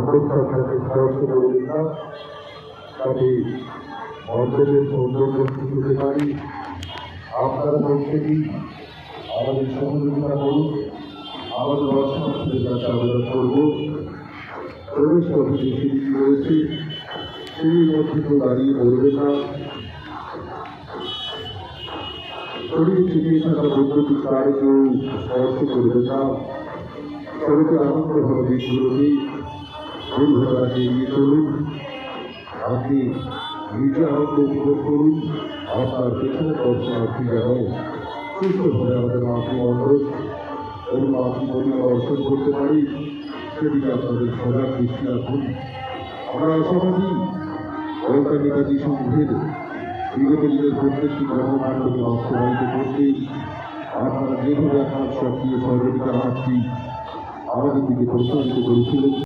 মণ্ডপটাকে স্পর্শ করবেন না, তাতে মণ্ডপের সৌন্দর্য তুলতে পারি। আপনারা প্রত্যেকেই আমাদের সহযোগিতা করুন। আমাদের দর্শনার্থীদের কাছে আবেদন করব, প্রবেশ পথে যে সিঁড়ি রয়েছে সিঁড়ির মধ্যে কেউ দাঁড়িয়ে পড়বে না, শরীরে ছিটিয়ে থাকা বৈদ্যুতিক তারে কেউ স্পর্শ করবে না। সড়কে আনন্দভাবে দিকগুলোকে দুর্ঘটনাকে এড়িয়ে চলুন। আপনি নিজে আনন্দ উপভোগ করুন, আপনার পেছনে দর্শনার্থী যেন সুস্থভাবে আমাদের মাতৃমণ্ডল এবং মাতৃমন্দির দর্শন করতে পারি, সেদিকে আপনাদের সজাগ দৃষ্টি রাখুন। আমরা আশাবাদী কলকাতা নেতাজি সংঘের বিগত দিনের প্রত্যেকটি কর্মকাণ্ডকে বাস্তবায়িত করতে আপনারা যেভাবে আপনার সক্রিয় সহযোগিতার হাতটি আমাদের দিকে প্রসারিত করেছিলেন,